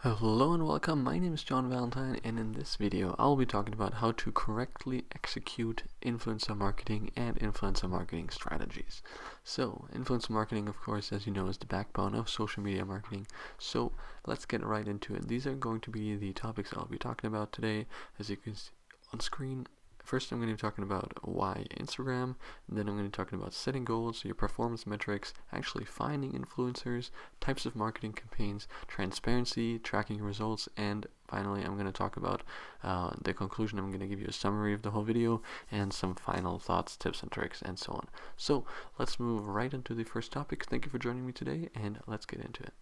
Hello and welcome, my name is John Valentine, and in this video I'll be talking about how to correctly execute influencer marketing and influencer marketing strategies. So influencer marketing, of course, as you know, is the backbone of social media marketing. So let's get right into it. These are going to be the topics I'll be talking about today. As you can see on screen, first I'm going to be talking about why Instagram, and then I'm going to be talking about setting goals, your performance metrics, actually finding influencers, types of marketing campaigns, transparency, tracking your results, and finally I'm going to talk about the conclusion. I'm going to give you a summary of the whole video and some final thoughts, tips and tricks, and so on. So let's move right into the first topic. Thank you for joining me today, and let's get into it.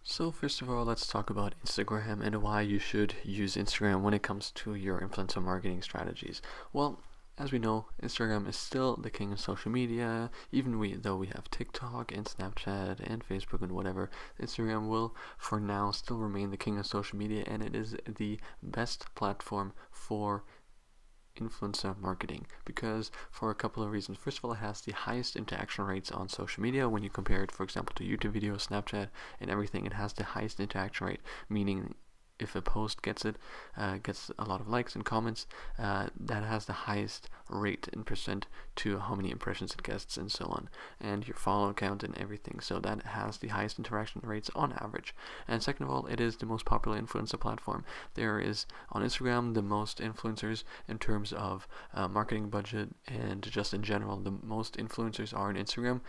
So first of all, let's talk about Instagram and why you should use Instagram when it comes to your influencer marketing strategies. Well, as we know, Instagram is still the king of social media. Even though we have TikTok and Snapchat and Facebook and whatever, Instagram will, for now, still remain the king of social media, and it is the best platform for influencer marketing because for a couple of reasons. First of all, it has the highest interaction rates on social media. When you compare it, for example, to YouTube videos, Snapchat, and everything, it has the highest interaction rate, meaning if a post gets a lot of likes and comments, that has the highest rate in percent to how many impressions it gets and so on, and your follow count and everything. So that has the highest interaction rates on average. And second of all, it is the most popular influencer platform. There is on Instagram the most influencers in terms of marketing budget, and just in general, the most influencers are on Instagram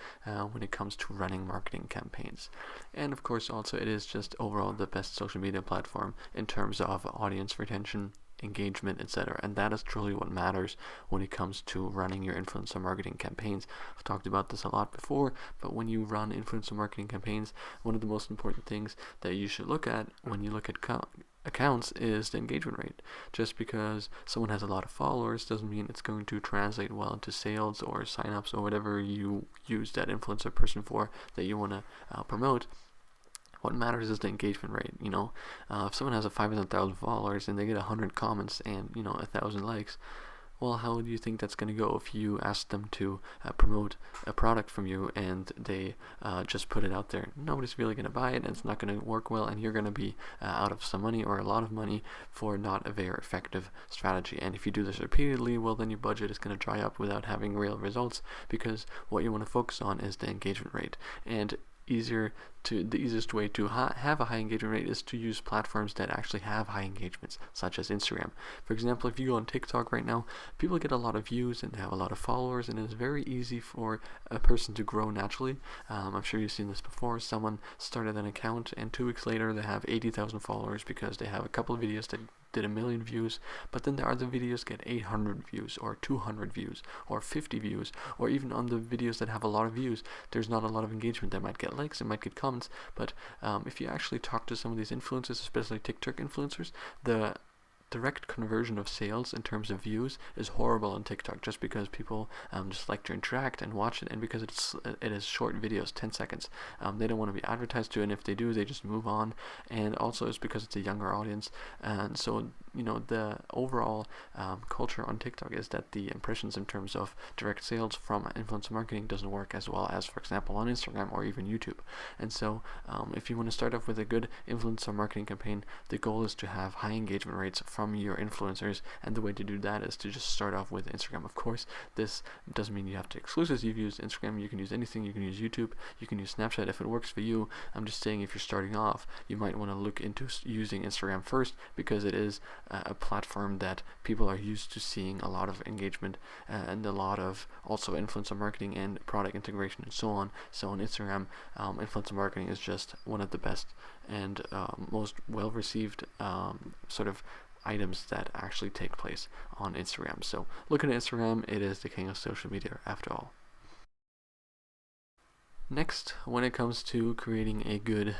when it comes to running marketing campaigns. And of course, also it is just overall the best social media platform in terms of audience retention, engagement, etc. And that is truly what matters when it comes to running your influencer marketing campaigns. I've talked about this a lot before, but when you run influencer marketing campaigns, one of the most important things that you should look at when you look at accounts is the engagement rate. Just because someone has a lot of followers doesn't mean it's going to translate well into sales or signups or whatever you use that influencer person for that you want to promote. What matters is the engagement rate. If someone has a 500,000 followers and they get 100 comments and 1,000 likes, well, how do you think that's going to go if you ask them to promote a product from you and they just put it out there? Nobody's really going to buy it, and it's not going to work well, and you're going to be out of some money or a lot of money for not a very effective strategy. And if you do this repeatedly, well, then your budget is going to dry up without having real results, because what you want to focus on is the engagement rate. And the easiest way to have a high engagement rate is to use platforms that actually have high engagements, such as Instagram. For example, if you go on TikTok right now, people get a lot of views and have a lot of followers, and it's very easy for a person to grow naturally. I'm sure you've seen this before. Someone started an account, and 2 weeks later they have 80,000 followers because they have a couple of videos that did 1 million views, but then the other videos get 800 views or 200 views or 50 views, or even on the videos that have a lot of views, there's not a lot of engagement. They might get likes, it might get comments, but if you actually talk to some of these influencers, especially TikTok influencers, the direct conversion of sales in terms of views is horrible on TikTok, just because people just like to interact and watch it, and because it is short videos, 10 seconds. They don't want to be advertised to, and if they do, they just move on. And also it's because it's a younger audience, and so the overall culture on TikTok is that the impressions in terms of direct sales from influencer marketing doesn't work as well as, for example, on Instagram or even YouTube. And so if you want to start off with a good influencer marketing campaign, the goal is to have high engagement rates from your influencers, and the way to do that is to just start off with Instagram. Of course, this doesn't mean you have to exclusively use Instagram. You can use anything. You can use YouTube, you can use Snapchat if it works for you. I'm just saying, if you're starting off, you might want to look into using Instagram first, because it is a platform that people are used to seeing a lot of engagement and a lot of also influencer marketing and product integration and so on. So on Instagram, influencer marketing is just one of the best and most well received sort of items that actually take place on Instagram. So looking at Instagram, it is the king of social media after all. Next, when it comes to creating a good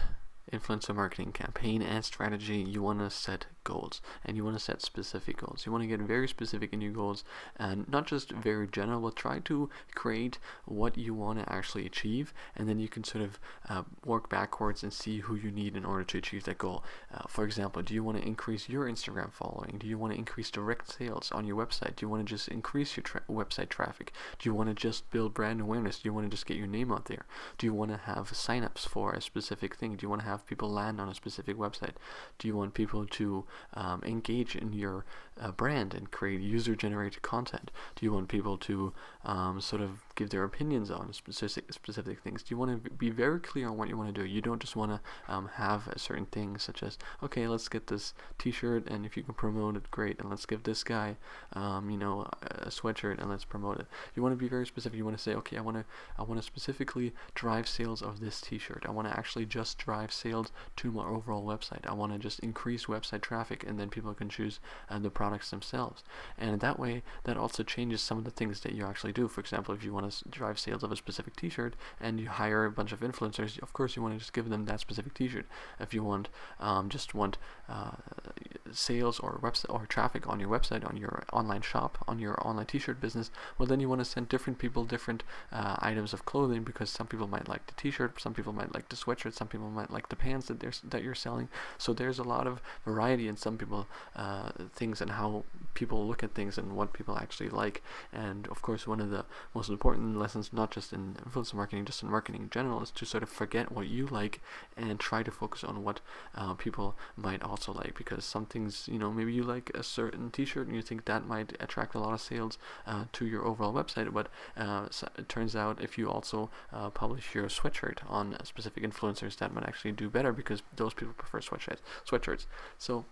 influencer marketing campaign and strategy, you want to set goals, and you want to set specific goals. You want to get very specific in your goals, and not just very general, but try to create what you want to actually achieve, and then you can sort of work backwards and see who you need in order to achieve that goal. For example, do you want to increase your Instagram following? Do you want to increase direct sales on your website? Do you want to just increase your website traffic? Do you want to just build brand awareness? Do you want to just get your name out there? Do you want to have signups for a specific thing? Do you want to have people land on a specific website? Do you want people to engage in your brand and create user-generated content? Do you want people to sort of give their opinions on specific things? Do you want to be very clear on what you want to do? You don't just want to have a certain thing, such as, okay, let's get this t-shirt, and if you can promote it, great, and let's give this guy a sweatshirt and let's promote it. You want to be very specific. You want to say, okay, I want to specifically drive sales of this t-shirt. I want to actually just drive sales to my overall website. I want to just increase website traffic, and then people can choose the products themselves. And that way, that also changes some of the things that you actually do. For example, if you want to drive sales of a specific t-shirt and you hire a bunch of influencers, of course you want to just give them that specific t-shirt. If you want sales or website or traffic on your website, on your online shop, on your online t-shirt business, well, then you want to send different people different items of clothing, because some people might like the t-shirt, some people might like the sweatshirt, some people might like the pants that you're selling. So there's a lot of variety in some people things, and how people look at things and what people actually like. And of course, one of the most important lessons, not just in influencer marketing, just in marketing in general, is to sort of forget what you like and try to focus on what people might also like. Because some things, maybe you like a certain t-shirt and you think that might attract a lot of sales to your overall website, but so it turns out if you also publish your sweatshirt on specific influencers, that might actually do better, because those people prefer sweatshirts. So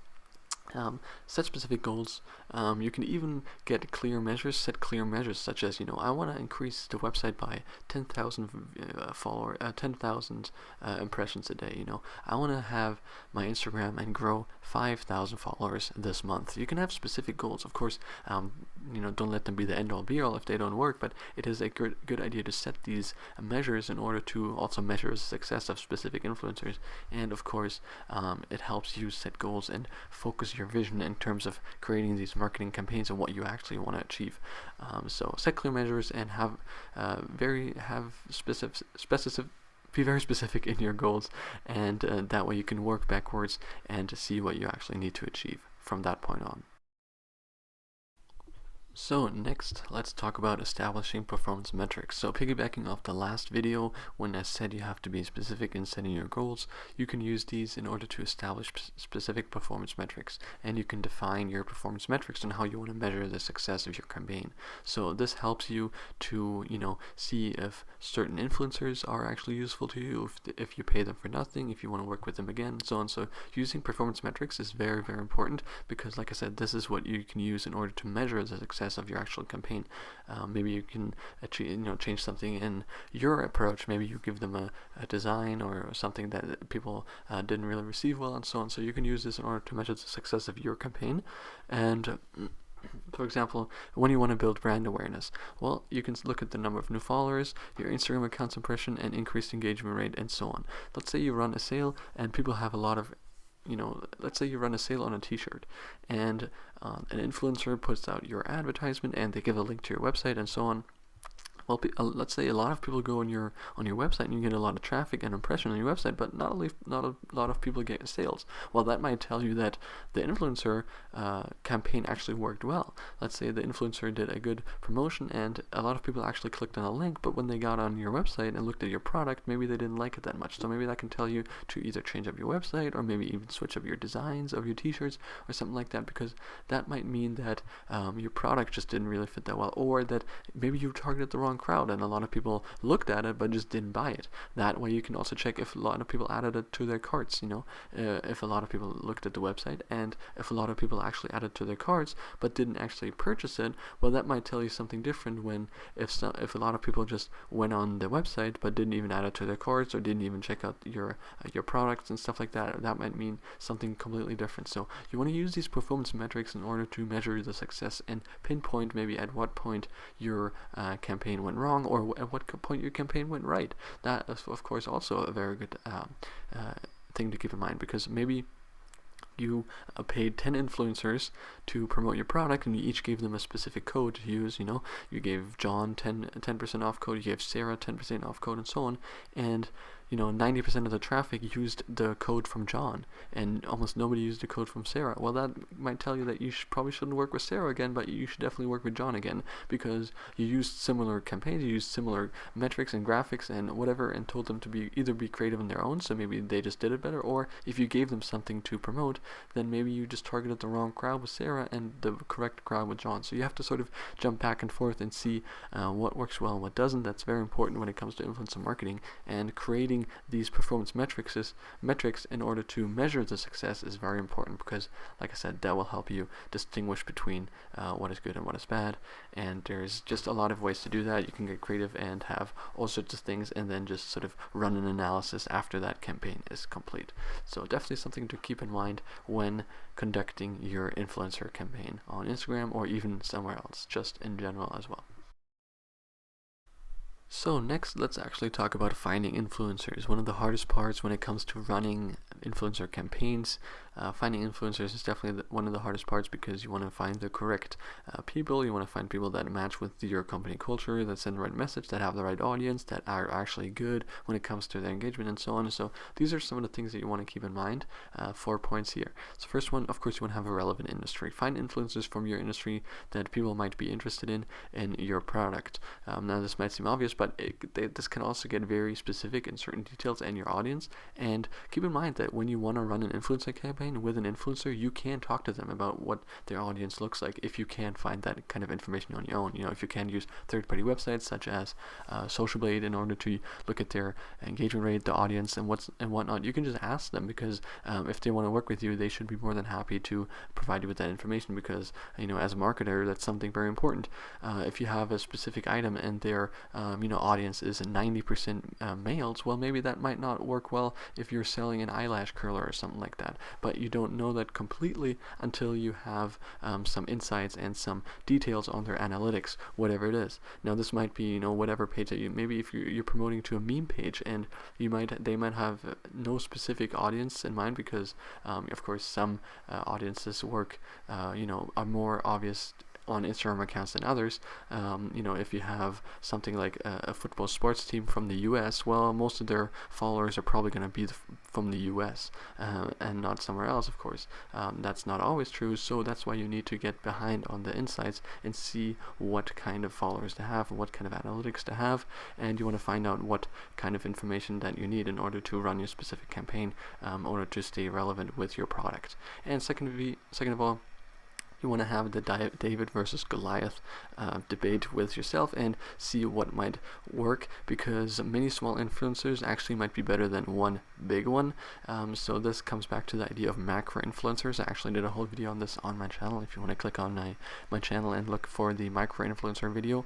set specific goals. You can even set clear measures, such as, I want to increase the website by 10,000 10,000 impressions a day. I want to have my Instagram and grow 5,000 followers this month. You can have specific goals. Of course, don't let them be the end-all be-all if they don't work, but it is a good idea to set these measures in order to also measure the success of specific influencers. And of course, it helps you set goals and focus your vision in terms of creating these marketing campaigns and what you actually want to achieve. So set clear measures and be very specific in your goals, and that way you can work backwards and see what you actually need to achieve from that point on. So next, let's talk about establishing performance metrics. So piggybacking off the last video, when I said you have to be specific in setting your goals, you can use these in order to establish specific performance metrics, and you can define your performance metrics and how you want to measure the success of your campaign. So this helps you to, see if certain influencers are actually useful to you, if you pay them for nothing, if you want to work with them again, and so on. So using performance metrics is very, very important, because like I said, this is what you can use in order to measure the success of your actual campaign. Maybe you can change something in your approach. Maybe you give them a design or something that people didn't really receive well, and so on. So you can use this in order to measure the success of your campaign. And for example, when you want to build brand awareness, well, you can look at the number of new followers, your Instagram account's impression, and increased engagement rate, and so on. Let's say you run a sale and people have a lot of let's say you run a sale on a t-shirt, and an influencer puts out your advertisement and they give a link to your website and so on. Well, let's say a lot of people go on your website and you get a lot of traffic and impression on your website, but not a lot of people get sales. Well, that might tell you that the influencer campaign actually worked well. Let's say the influencer did a good promotion and a lot of people actually clicked on a link, but when they got on your website and looked at your product, maybe they didn't like it that much. So maybe that can tell you to either change up your website or maybe even switch up your designs of your t-shirts or something like that, because that might mean that your product just didn't really fit that well, or that maybe you targeted the wrong crowd and a lot of people looked at it but just didn't buy it. That way you can also check if a lot of people added it to their carts, if a lot of people looked at the website and if a lot of people actually added to their carts but didn't actually purchase it. Well, that might tell you something different when if a lot of people just went on the website but didn't even add it to their carts or didn't even check out your products and stuff like that. That might mean something completely different. So you want to use these performance metrics in order to measure the success and pinpoint maybe at what point your campaign went wrong or at what point your campaign went right. That is, of course, also a very good thing to keep in mind, because maybe you paid 10 influencers to promote your product, and you each gave them a specific code to use. You gave John 10% off code, you gave Sarah 10% off code, and so on. And 90% of the traffic used the code from John, and almost nobody used the code from Sarah. Well, that might tell you that you probably shouldn't work with Sarah again, but you should definitely work with John again, because you used similar campaigns, you used similar metrics and graphics and whatever, and told them to either be creative on their own, so maybe they just did it better, or if you gave them something to promote, then maybe you just targeted the wrong crowd with Sarah and the correct crowd with John. So you have to sort of jump back and forth and see what works well and what doesn't. That's very important when it comes to influencer marketing, and creating these performance metrics in order to measure the success is very important, because like I said, that will help you distinguish between what is good and what is bad. And there's just a lot of ways to do that. You can get creative and have all sorts of things, and then just sort of run an analysis after that campaign is complete. So definitely something to keep in mind when conducting your influencer campaign on Instagram, or even somewhere else, just in general as well. So next, let's actually talk about finding influencers. One of the hardest parts when it comes to running influencer campaigns. Finding influencers is definitely one of the hardest parts, because you want to find the correct people. You want to find people that match with your company culture, that send the right message, that have the right audience, that are actually good when it comes to their engagement, and so on. So these are some of the things that you want to keep in mind. 4 points here. So first one, of course, you want to have a relevant industry. Find influencers from your industry that people might be interested in your product. Now this might seem obvious, but this can also get very specific in certain details and your audience. And keep in mind that when you want to run an influencer campaign with an influencer, you can talk to them about what their audience looks like if you can find that kind of information on your own. If you can use third-party websites such as Social Blade in order to look at their engagement rate, the audience, and whatnot, you can just ask them, because if they want to work with you, they should be more than happy to provide you with that information, because as a marketer, that's something very important. If you have a specific item and their audience is 90% males, well, maybe that might not work well if you're selling an eyelash curler or something like that. But you don't know that completely until you have some insights and some details on their analytics, whatever it is. Now this might be whatever page that maybe if you're promoting to a meme page, and they might have no specific audience in mind, because of course some audiences work are more obvious on Instagram accounts than others. If you have something like a football sports team from the US, well, most of their followers are probably going to be from the US and not somewhere else, of course. That's not always true, so that's why you need to get behind on the insights and see what kind of followers to have, what kind of analytics to have, and you want to find out what kind of information that you need in order to run your specific campaign, in order to stay relevant with your product. And second of all, you want to have the David versus Goliath debate with yourself and see what might work, because many small influencers actually might be better than one big one. So this comes back to the idea of macro influencers. I actually did a whole video on this on my channel. If you want to click on my channel and look for the micro influencer video.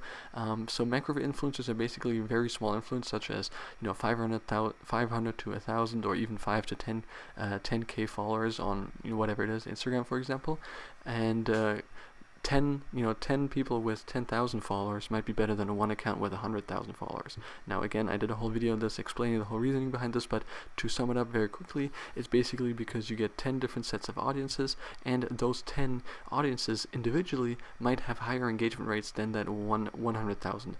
So macro influencers are basically very small influencers, such as 500 to 1,000, or even 5 to 10k followers on whatever it is, Instagram for example. And 10 people with 10,000 followers might be better than one account with 100,000 followers. Now again, I did a whole video on this explaining the whole reasoning behind this, but to sum it up very quickly, it's basically because you get 10 different sets of audiences, and those 10 audiences individually might have higher engagement rates than that 100,000.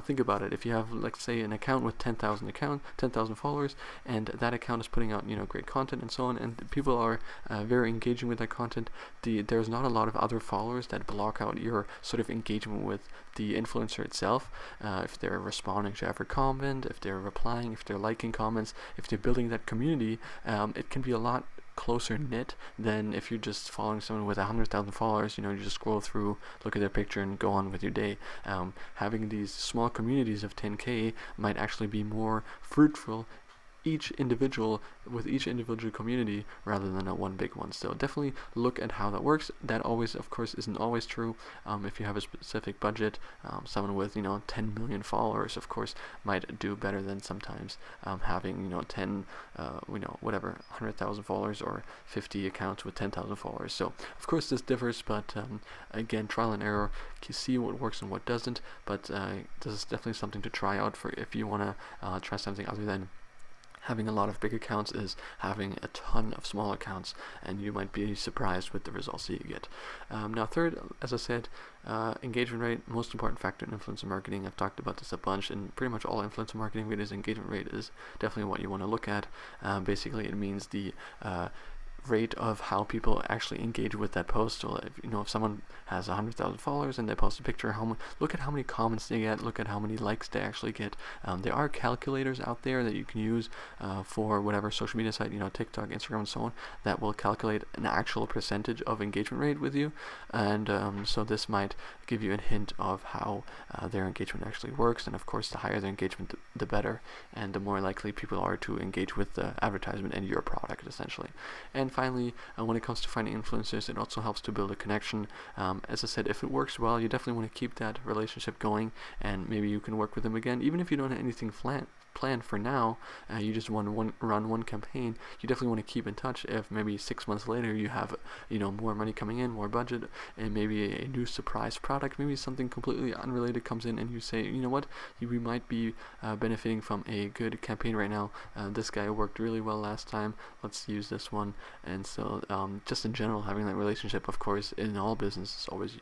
Think about it. If you have, let's say, an account with 10,000 followers, and that account is putting out great content and so on, and people are very engaging with that content, there's not a lot of other followers that block out your sort of engagement with the influencer itself. If they're responding to every comment, if they're replying, if they're liking comments, if they're building that community, it can be a lot closer knit than if you're just following someone with 100,000 followers. You just scroll through, look at their picture, and go on with your day. Having these small communities of 10k might actually be more fruitful each individual community rather than a one big one. So definitely look at how that works. That always, of course, isn't always true. If you have a specific budget, someone with 10 million followers, of course, might do better than sometimes having 10 whatever 100,000 followers or 50 accounts with 10,000 followers. So of course this differs, but again, trial and error. You see what works and what doesn't. But this is definitely something to try out for if you want to try something other than having a lot of big accounts is having a ton of small accounts, and you might be surprised with the results that you get. Now third, as I said, engagement rate, most important factor in influencer marketing. I've talked about this a bunch in pretty much all influencer marketing videos. Engagement rate is definitely what you want to look at. Basically, it means the rate of how people actually engage with that post. So if someone has 100,000 followers and they post a picture, look at how many comments they get, look at how many likes they actually get. There are calculators out there that you can use for whatever social media site, TikTok, Instagram, and so on, that will calculate an actual percentage of engagement rate with you, and so this might give you a hint of how their engagement actually works. And of course, the higher their engagement, the better, and the more likely people are to engage with the advertisement and your product, essentially. And finally, when it comes to finding influencers, it also helps to build a connection. As I said, if it works well, you definitely want to keep that relationship going, and maybe you can work with them again, even if you don't have anything planned for now. You just want to run one campaign. You definitely want to keep in touch. If maybe 6 months later you have more money coming in, more budget, and maybe a new surprise product, maybe something completely unrelated comes in, and you say, you know what, we might be benefiting from a good campaign right now. This guy worked really well last time, let's use this one. And so just in general, having that relationship, of course, in all business is always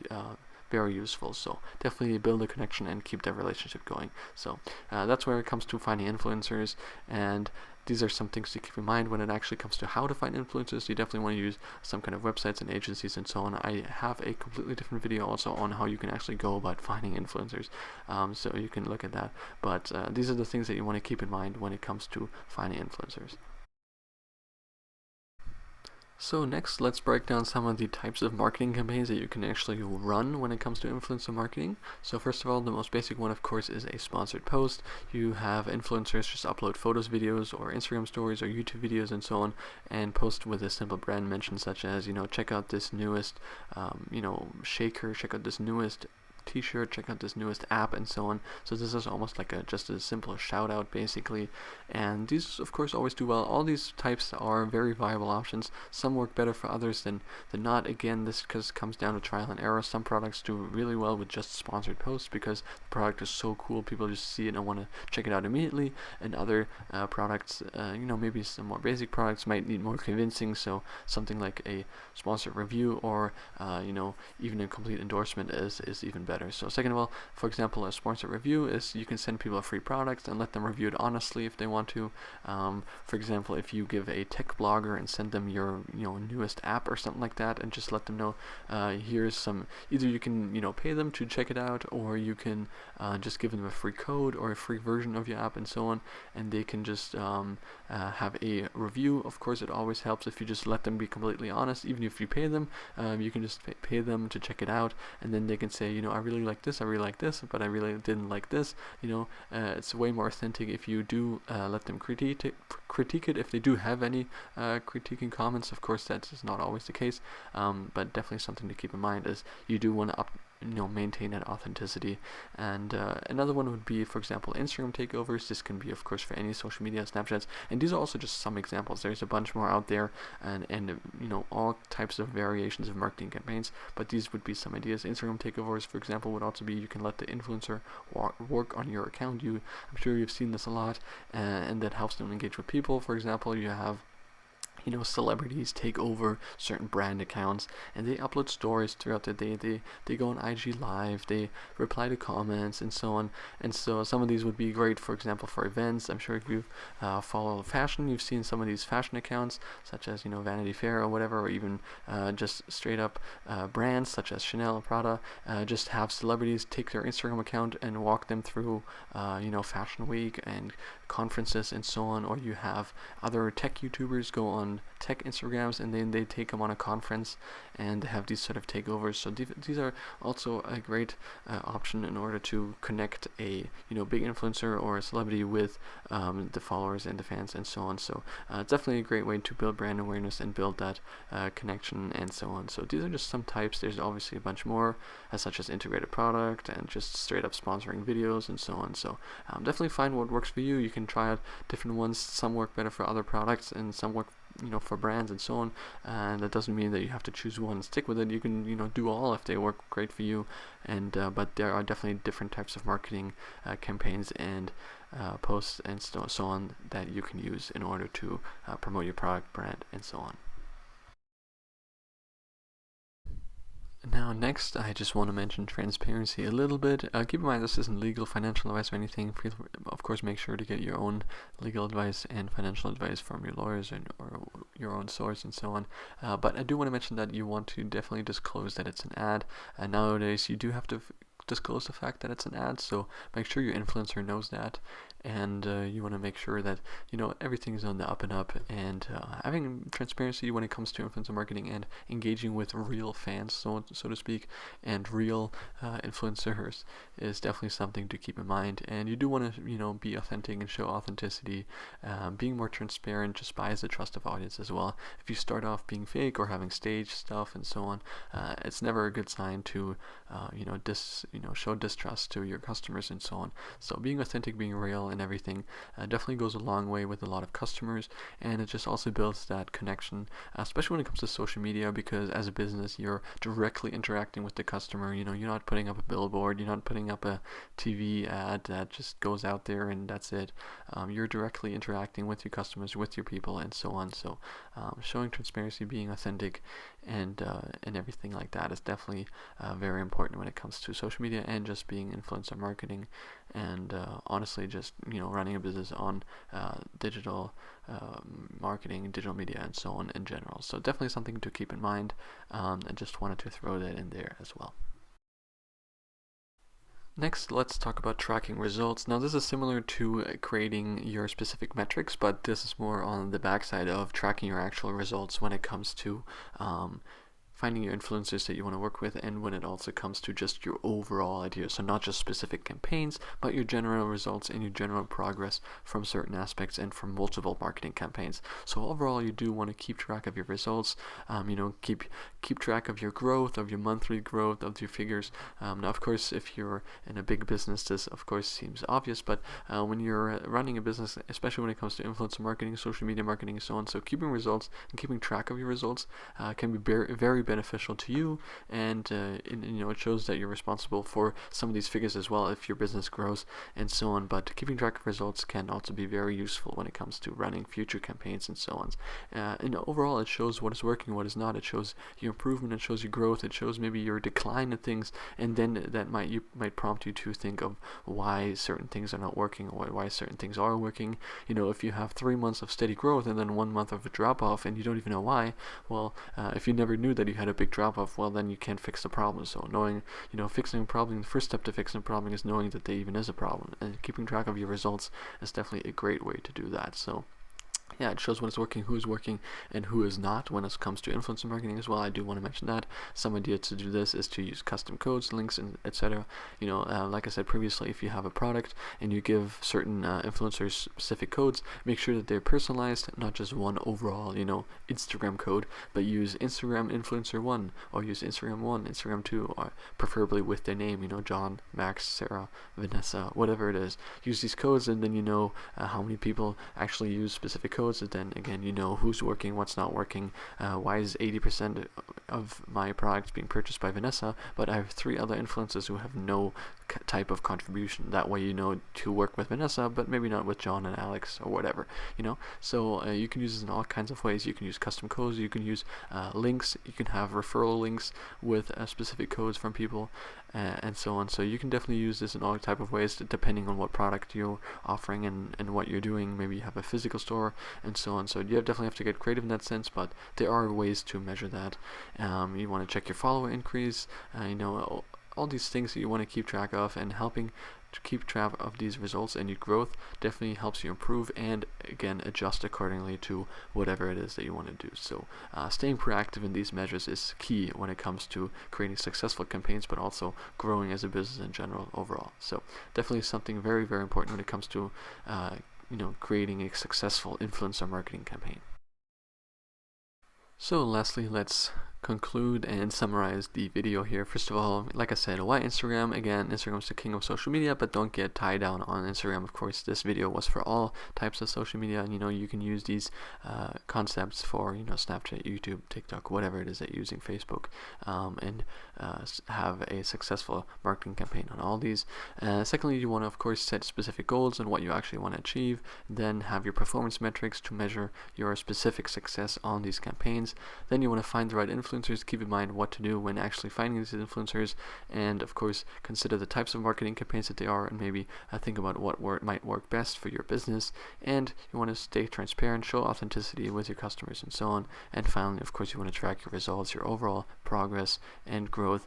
very useful. So definitely build a connection and keep that relationship going. So that's where it comes to finding influencers, and these are some things to keep in mind when it actually comes to how to find influencers. You definitely want to use some kind of websites and agencies and so on. I have a completely different video also on how you can actually go about finding influencers, so you can look at that. But these are the things that you want to keep in mind when it comes to finding influencers. So next, let's break down some of the types of marketing campaigns that you can actually run when it comes to influencer marketing. So first of all, the most basic one, of course, is a sponsored post. You have influencers just upload photos, videos, or Instagram stories, or YouTube videos, and so on, and post with a simple brand mention, such as, check out this newest, shaker, check out this newest t-shirt, check out this newest app, and so on. So this is almost like just a simple shout out, basically, and these of course always do well. All these types are very viable options. Some work better for others than not. Again, this comes down to trial and error. Some products do really well with just sponsored posts because the product is so cool, people just see it and want to check it out immediately, and other products, maybe some more basic products might need more convincing, so something like a sponsored review or even a complete endorsement is even better. So second of all, for example, a sponsored review is you can send people a free product and let them review it honestly if they want to. For example, if you give a tech blogger and send them your newest app or something like that, and just let them know, here's some, either you can pay them to check it out, or you can just give them a free code or a free version of your app and so on, and they can just have a review. Of course, it always helps if you just let them be completely honest. Even if you pay them, you can just pay them to check it out, and then they can say, I really like this, but I really didn't like this. It's way more authentic if you do let them critique it if they do have any critiquing comments. Of course, that is not always the case, but definitely something to keep in mind is you do want to maintain that authenticity. And another one would be, for example, Instagram takeovers. This can be, of course, for any social media, Snapchats, and these are also just some examples. There's a bunch more out there, and all types of variations of marketing campaigns, but these would be some ideas. Instagram takeovers, for example, would also be you can let the influencer work on your account. I'm sure you've seen this a lot, and that helps them engage with people. For example, you have celebrities take over certain brand accounts, and they upload stories throughout the day. They go on IG Live, they reply to comments, and so on. And so some of these would be great, for example, for events. I'm sure if you follow fashion, you've seen some of these fashion accounts, such as Vanity Fair or whatever, or even just straight up brands such as Chanel and Prada. Just have celebrities take their Instagram account and walk them through Fashion Week and conferences and so on. Or you have other tech YouTubers go on tech Instagrams, and then they take them on a conference and have these sort of takeovers. So these are also a great option in order to connect a big influencer or a celebrity with the followers and the fans and so on. So it's definitely a great way to build brand awareness and build that connection and so on. So these are just some types. There's obviously a bunch more, such as integrated product and just straight up sponsoring videos and so on. So definitely find what works for you. You can try out different ones. Some work better for other products, and some work for brands and so on, and that doesn't mean that you have to choose one and stick with it. You can do all if they work great for you, and but there are definitely different types of marketing campaigns and posts and so on that you can use in order to promote your product, brand, and so on. Now, next, I just want to mention transparency a little bit. Keep in mind, this isn't legal, financial advice, or anything. Of course, make sure to get your own legal advice and financial advice from your lawyers or your own source and so on. But I do want to mention that you want to definitely disclose that it's an ad. Nowadays, you do have to disclose the fact that it's an ad, so make sure your influencer knows that, and you want to make sure that everything's on the up and up, and having transparency when it comes to influencer marketing and engaging with real fans, so to speak, and real influencers is definitely something to keep in mind. And you do want to be authentic and show authenticity. Being more transparent just buys the trust of audience as well. If you start off being fake or having staged stuff and so on, it's never a good sign to show distrust to your customers and so on. So being authentic, being real and everything definitely goes a long way with a lot of customers, and it just also builds that connection, especially when it comes to social media, because as a business you're directly interacting with the customer. You're not putting up a billboard, you're not putting up a TV ad that just goes out there and that's it. You're directly interacting with your customers, with your people, and so on. So showing transparency, being authentic, and everything like that is definitely very important when it comes to social media and just being influencer marketing, and honestly just running a business on digital marketing, digital media, and so on in general. So definitely something to keep in mind. I just wanted to throw that in there as well. Next, let's talk about tracking results. Now, this is similar to creating your specific metrics, but this is more on the backside of tracking your actual results when it comes to finding your influencers that you want to work with, and when it also comes to just your overall idea. So not just specific campaigns, but your general results and your general progress from certain aspects and from multiple marketing campaigns. So overall, you do want to keep track of your results. Keep track of your growth, of your monthly growth, of your figures. Now, of course, if you're in a big business, this of course seems obvious, but when you're running a business, especially when it comes to influencer marketing, social media marketing, and so on, so keeping results and keeping track of your results can be very beneficial to you, and it shows that you're responsible for some of these figures as well if your business grows and so on. But keeping track of results can also be very useful when it comes to running future campaigns and so on. Overall, it shows what is working, what is not. It shows your improvement, it shows your growth, it shows maybe your decline in things, and then that might prompt you to think of why certain things are not working or why certain things are working. If you have 3 months of steady growth and then 1 month of a drop off and you don't even know why, well, if you never knew that you had a big drop off, well, then you can't fix the problem. So knowing, fixing a problem, the first step to fixing a problem is knowing that there even is a problem, and keeping track of your results is definitely a great way to do that. So yeah, it shows what is working, who is working, and who is not when it comes to influencer marketing as well. I do want to mention that some idea to do this is to use custom codes, links, and etc. Like I said previously, if you have a product and you give certain influencers specific codes, make sure that they're personalized, not just one overall, Instagram code, but use Instagram influencer 1, or use Instagram 1, Instagram 2, or preferably with their name, John, Max, Sarah, Vanessa, whatever it is. Use these codes, and then how many people actually use specific codes. And then again, who's working, what's not working. Why is 80% of my products being purchased by Vanessa, but I have 3 other influencers who have no type of contribution? That way to work with Vanessa, but maybe not with John and Alex or whatever. So you can use this in all kinds of ways. You can use custom codes, you can use links, you can have referral links with specific codes from people, and so on. So you can definitely use this in all type of ways depending on what product you're offering and what you're doing. Maybe you have a physical store and so on. So you definitely have to get creative in that sense, but there are ways to measure that. You want to check your follower increase, all these things that you want to keep track of, and helping to keep track of these results and your growth definitely helps you improve and again adjust accordingly to whatever it is that you want to do. So staying proactive in these measures is key when it comes to creating successful campaigns, but also growing as a business in general overall. So definitely something very important when it comes to creating a successful influencer marketing campaign. So lastly, let's conclude and summarize the video here. First of all, like I said, why Instagram? Again, Instagram's the king of social media, but don't get tied down on Instagram. Of course, this video was for all types of social media, and you can use these concepts for Snapchat, YouTube, TikTok, whatever it is that you're using, Facebook, and have a successful marketing campaign on all these. Secondly, you want to of course set specific goals and what you actually want to achieve, then have your performance metrics to measure your specific success on these campaigns. Then you want to find the right influencers. Keep in mind what to do when actually finding these influencers, and of course consider the types of marketing campaigns that they are, and maybe think about what might work best for your business. And you want to stay transparent, show authenticity with your customers, and so on. And finally, of course, you want to track your results, your overall progress and growth.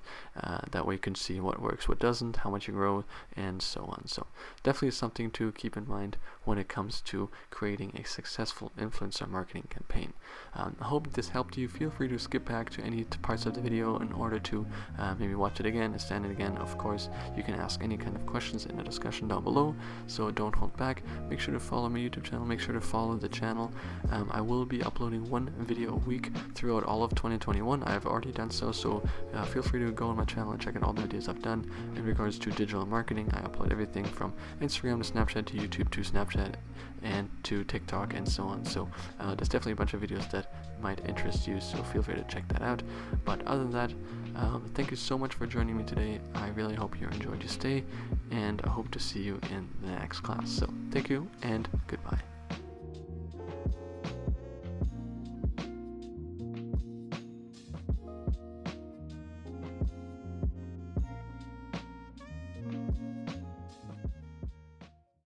That way you can see what works, what doesn't, how much you grow, and so on. So definitely something to keep in mind when it comes to creating a successful influencer marketing campaign. I hope this helped you. Feel free to skip back to any parts of the video in order to maybe watch it again, understand it again. Of course, you can ask any kind of questions in the discussion down below, so don't hold back. Make sure to follow my YouTube channel, make sure to follow the channel. I will be uploading one video a week throughout all of 2021. I have already done so feel free to go on my channel and check out all the videos I've done in regards to digital marketing. I upload everything from Instagram to Snapchat to YouTube to Snapchat and to TikTok and so on. So there's definitely a bunch of videos that might interest you, so feel free to check that out. But other than that, thank you so much for joining me today. I really hope you enjoyed your stay, and I hope to see you in the next class. So thank you and goodbye.